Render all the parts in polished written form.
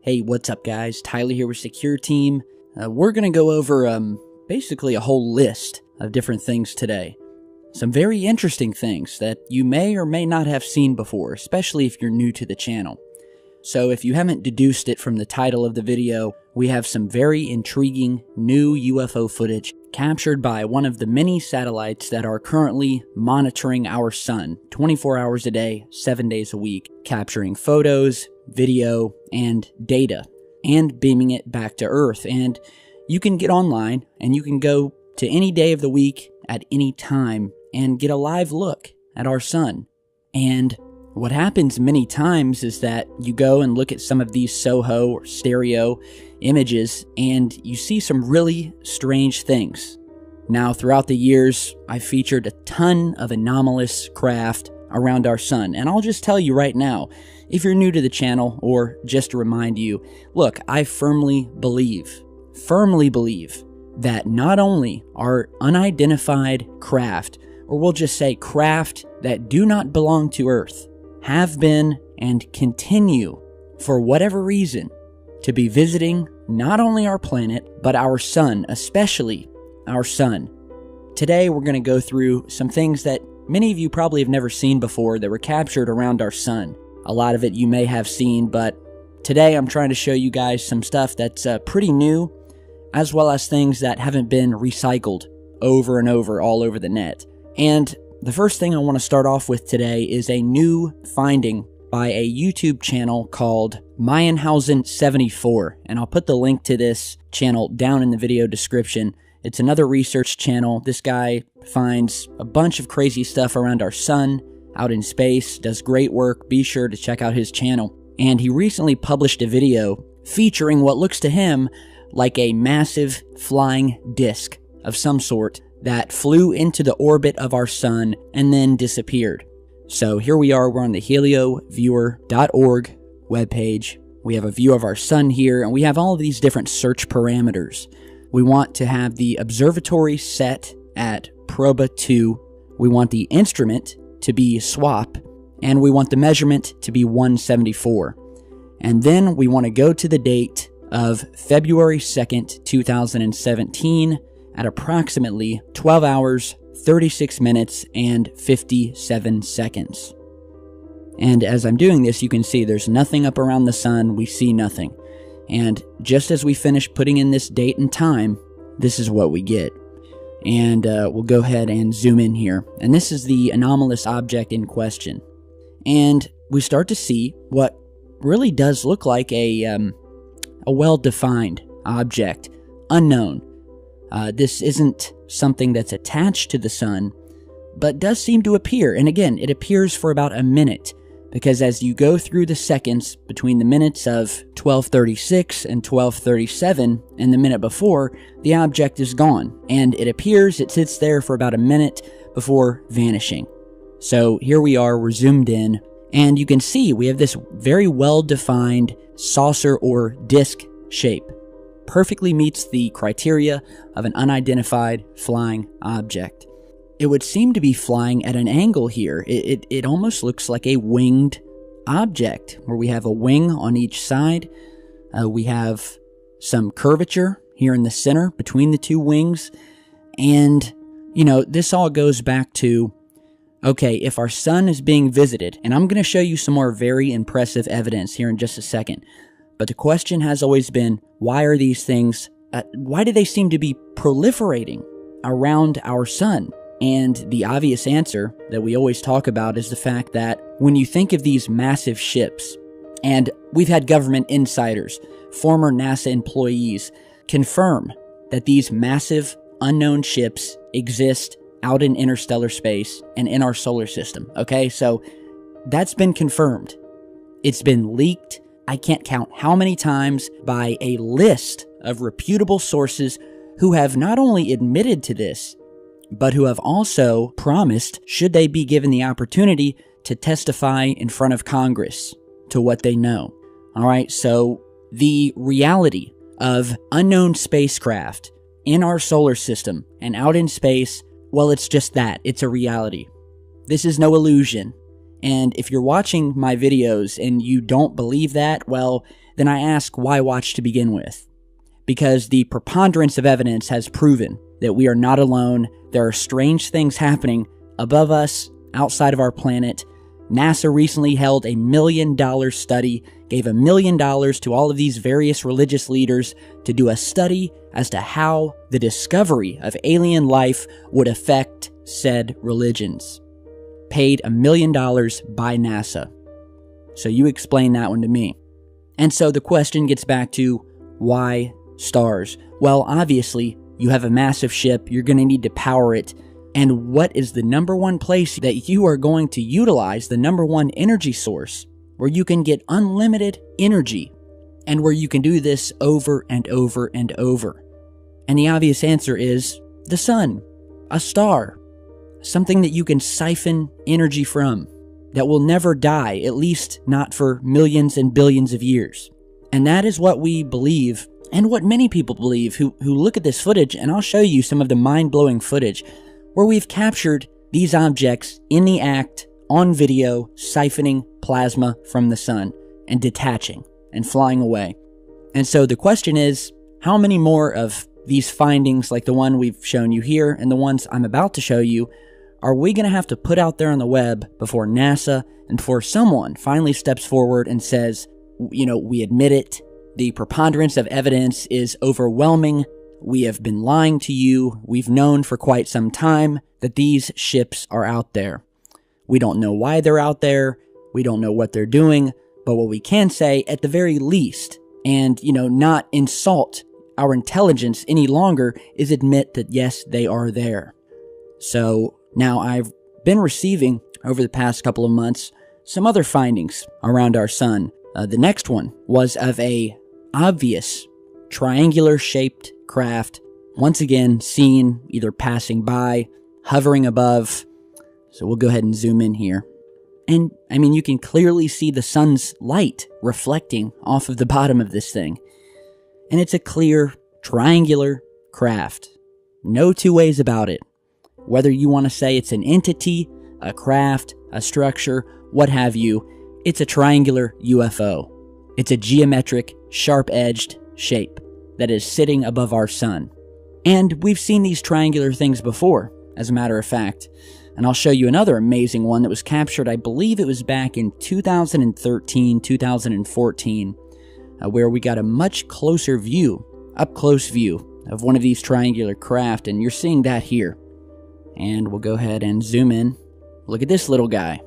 Hey, what's up guys? Tyler here with Secure Team. We're going to go over basically a whole list of different things today. Some very interesting things that you may or may not have seen before, especially if you're new to the channel. So if you haven't deduced it from the title of the video, we have some very intriguing new UFO footage captured by one of the many satellites that are currently monitoring our sun 24 hours a day, 7 days a week, capturing photos, video, and data, and beaming it back to Earth. And you can get online and you can go to any day of the week at any time and get a live look at our sun. And what happens many times is that you go and look at some of these SOHO or stereo images and you see some really strange things. Now, throughout the years, I've featured a ton of anomalous craft around our sun, and I'll just tell you right now, if you're new to the channel, or just to remind you, look, I firmly believe that not only are unidentified craft, or we'll just say craft that do not belong to Earth, have been and continue, for whatever reason, to be visiting not only our planet, but our sun, especially our sun. Today we're going to go through some things that many of you probably have never seen before that were captured around our sun. A lot of it you may have seen, but today I'm trying to show you guys some stuff that's pretty new, as well as things that haven't been recycled over and over all over the net. And the first thing I want to start off with today is a new finding by a YouTube channel called Mayenhausen74, and I'll put the link to this channel down in the video description. It's another research channel. This guy finds a bunch of crazy stuff around our sun, out in space, does great work. Be sure to check out his channel. And he recently published a video featuring what looks to him like a massive flying disc of some sort that flew into the orbit of our sun and then disappeared. So here we are, we're on the helioviewer.org webpage. We have a view of our sun here, and we have all of these different search parameters. We want to have the observatory set at proba 2. We want the instrument to be SWAP, and we want the measurement to be 174. And then we want to go to the date of February 2nd, 2017, at approximately 12 hours, 36 minutes, and 57 seconds. And as I'm doing this, you can see there's nothing up around the sun. We see nothing. And just as we finish putting in this date and time, this is what we get. And we'll go ahead and zoom in here. And this is the anomalous object in question. And we start to see what really does look like a well-defined object, unknown. This isn't something that's attached to the sun, but does seem to appear. And again, it appears for about a minute, because as you go through the seconds between the minutes of 12:36 and 12:37 and the minute before, the object is gone. And it appears, it sits there for about a minute before vanishing. So here we are, we're zoomed in, and you can see we have this very well-defined saucer or disc shape. Perfectly meets the criteria of an unidentified flying object. It would seem to be flying at an angle here. It almost looks like a winged object, where we have a wing on each side. We have some curvature here in the center between the two wings. And, you know, this all goes back to, okay, if our sun is being visited, and I'm going to show you some more very impressive evidence here in just a second, but the question has always been, why are these things, why do they seem to be proliferating around our sun? And the obvious answer that we always talk about is the fact that when you think of these massive ships, and we've had government insiders, former NASA employees, confirm that these massive unknown ships exist out in interstellar space and in our solar system, okay? So that's been confirmed. It's been leaked. I can't count how many times by a list of reputable sources who have not only admitted to this, but who have also promised, should they be given the opportunity, to testify in front of Congress to what they know. Alright, so the reality of unknown spacecraft in our solar system and out in space, well, it's just that. It's a reality. This is no illusion. And if you're watching my videos and you don't believe that, well, then I ask why watch to begin with. Because the preponderance of evidence has proven that we are not alone. There are strange things happening above us, outside of our planet. NASA recently held a $1 million study, gave $1 million to all of these various religious leaders to do a study as to how the discovery of alien life would affect said religions. Paid $1 million by NASA. So you explain that one to me. And so the question gets back to, why stars? Well, obviously, you have a massive ship, you're going to need to power it. And what is the number one place that you are going to utilize, the number one energy source, where you can get unlimited energy, and where you can do this over and over and over? And the obvious answer is the sun, a star, something that you can siphon energy from, that will never die, at least not for millions and billions of years. And that is what we believe, and what many people believe who look at this footage, and I'll show you some of the mind-blowing footage where we've captured these objects in the act, on video, siphoning plasma from the sun, and detaching, and flying away. And so the question is, how many more of these findings, like the one we've shown you here, and the ones I'm about to show you, are we going to have to put out there on the web before NASA and before someone finally steps forward and says, you know, we admit it, the preponderance of evidence is overwhelming, we have been lying to you, we've known for quite some time that these ships are out there. We don't know why they're out there, we don't know what they're doing, but what we can say at the very least, and, you know, not insult our intelligence any longer, is admit that yes, they are there. So now I've been receiving, over the past couple of months, some other findings around our sun. The next one was of a obvious triangular-shaped craft, once again seen either passing by, hovering above. So we'll go ahead and zoom in here. And, I mean, you can clearly see the sun's light reflecting off of the bottom of this thing. And it's a clear, triangular craft. No two ways about it. Whether you want to say it's an entity, a craft, a structure, what have you, it's a triangular UFO. It's a geometric, sharp-edged shape that is sitting above our sun. And we've seen these triangular things before, as a matter of fact. And I'll show you another amazing one that was captured, I believe it was back in 2013, 2014, where we got a much closer view, up-close view, of one of these triangular craft, and you're seeing that here. And we'll go ahead and zoom in. Look at this little guy.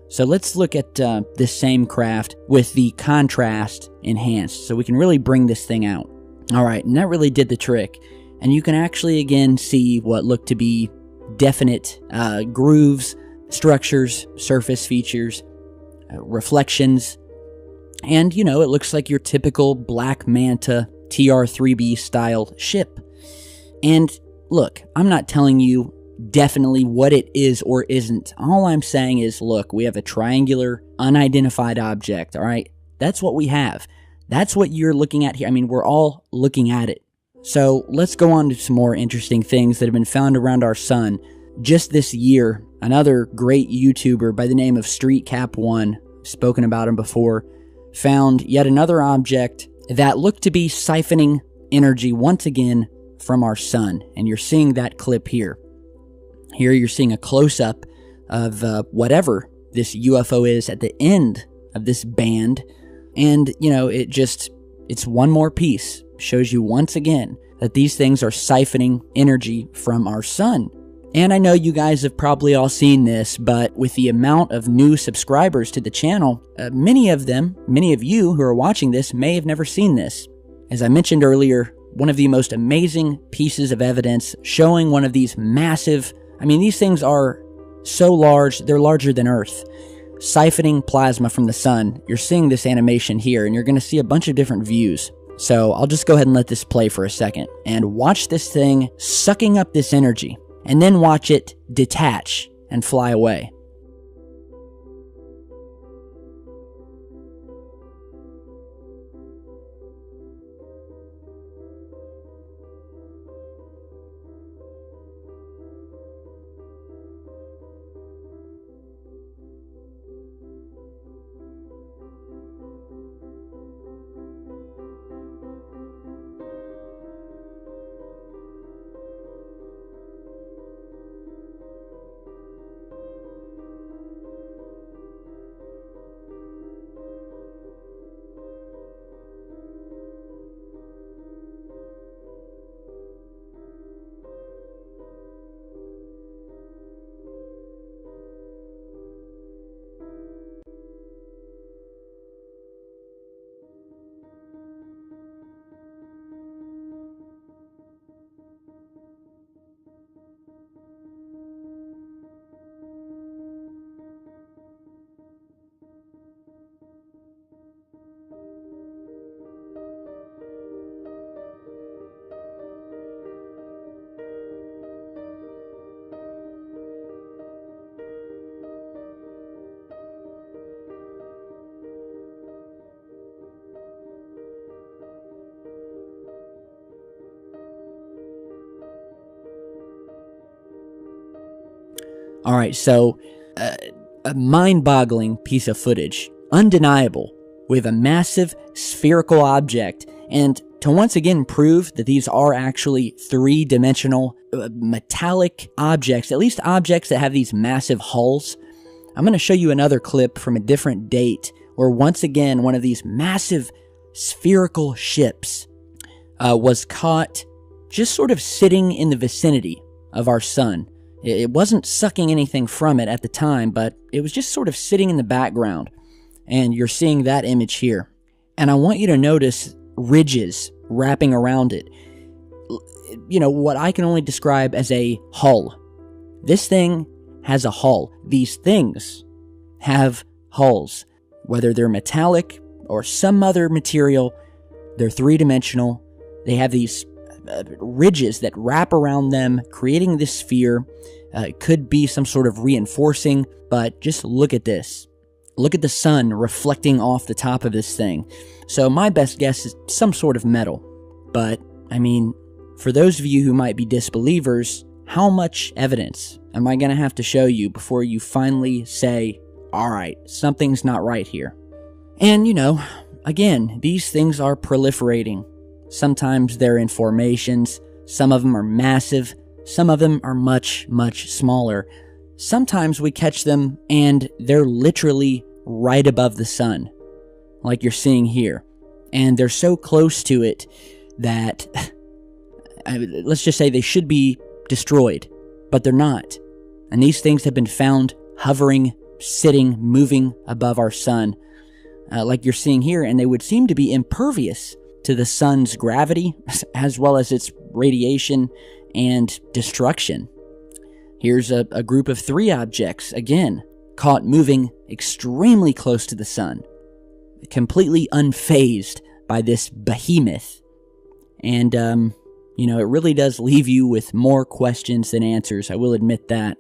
So let's look at this same craft with the contrast enhanced, so we can really bring this thing out. Alright, and that really did the trick. And you can actually again see what look to be definite grooves, structures, surface features, reflections, and, you know, it looks like your typical Black Manta TR-3B style ship. And look, I'm not telling you definitely what it is or isn't. All I'm saying is, look, we have a triangular, unidentified object, alright? That's what we have. That's what you're looking at here. I mean, we're all looking at it. So let's go on to some more interesting things that have been found around our sun. Just this year, another great YouTuber by the name of StreetCap1, spoken about him before, found yet another object that looked to be siphoning energy once again from our sun. And you're seeing that clip here. Here you're seeing a close-up of whatever this UFO is at the end of this band. And, you know, it's one more piece. Shows you once again that these things are siphoning energy from our sun. And I know you guys have probably all seen this, but with the amount of new subscribers to the channel, many of you who are watching this may have never seen this. As I mentioned earlier, one of the most amazing pieces of evidence showing one of these massive, I mean, these things are so large, they're larger than Earth, siphoning plasma from the sun. You're seeing this animation here, and you're going to see a bunch of different views. So I'll just go ahead and let this play for a second, and watch this thing sucking up this energy, and then watch it detach and fly away. All right, so a mind-boggling piece of footage, undeniable, with a massive spherical object, and to once again prove that these are actually three-dimensional metallic objects, at least objects that have these massive hulls. I'm going to show you another clip from a different date where once again one of these massive spherical ships was caught just sort of sitting in the vicinity of our sun. It wasn't sucking anything from it at the time, but it was just sort of sitting in the background. And you're seeing that image here. And I want you to notice ridges wrapping around it. You know, what I can only describe as a hull. This thing has a hull. These things have hulls. Whether they're metallic or some other material, they're three-dimensional. They have these ridges that wrap around them, creating this sphere. It could be some sort of reinforcing, but just look at this. Look at the sun reflecting off the top of this thing. So my best guess is some sort of metal. But, I mean, for those of you who might be disbelievers, how much evidence am I going to have to show you before you finally say, all right, something's not right here? And, you know, again, these things are proliferating. Sometimes they're in formations, some of them are massive, some of them are much, much smaller. Sometimes we catch them and they're literally right above the sun, like you're seeing here. And they're so close to it that, let's just say they should be destroyed, but they're not. And these things have been found hovering, sitting, moving above our sun, like you're seeing here, and they would seem to be impervious to the sun's gravity, as well as its radiation and destruction. Here's a group of three objects, again, caught moving extremely close to the sun, completely unfazed by this behemoth. And, you know, it really does leave you with more questions than answers, I will admit that.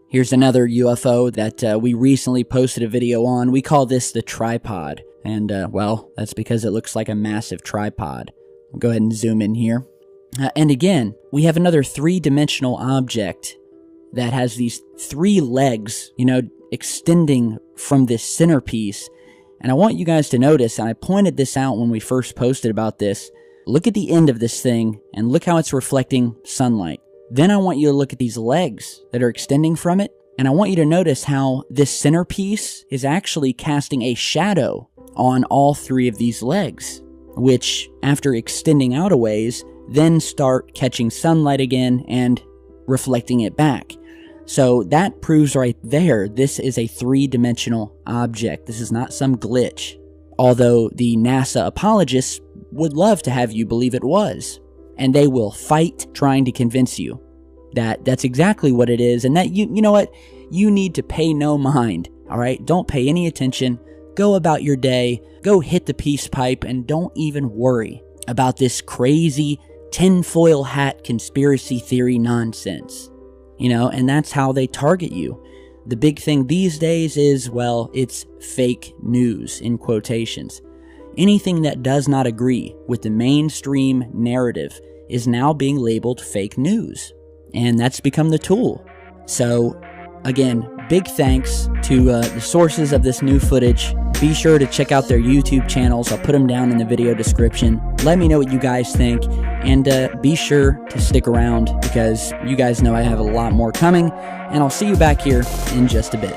Here's another UFO that we recently posted a video on. We call this the tripod. And, well, that's because it looks like a massive tripod. I'll go ahead and zoom in here. And again, we have another three-dimensional object that has these three legs, you know, extending from this centerpiece. And I want you guys to notice, and I pointed this out when we first posted about this, look at the end of this thing, and look how it's reflecting sunlight. Then I want you to look at these legs that are extending from it, and I want you to notice how this centerpiece is actually casting a shadow on all three of these legs, which, after extending out a ways, then start catching sunlight again and reflecting it back. So that proves right there, this is a three-dimensional object. This is not some glitch. Although the NASA apologists would love to have you believe it was. And they will fight trying to convince you that that's exactly what it is, and that you know what? You need to pay no mind, all right? Don't pay any attention. Go about your day. Go hit the peace pipe, and don't even worry about this crazy tinfoil hat conspiracy theory nonsense. You know, and that's how they target you. The big thing these days is, well, it's fake news, in quotations. Anything that does not agree with the mainstream narrative is now being labeled fake news. And that's become the tool. So, again, big thanks to the sources of this new footage. Be sure to check out their YouTube channels. I'll put them down in the video description. Let me know what you guys think. And be sure to stick around because you guys know I have a lot more coming. And I'll see you back here in just a bit.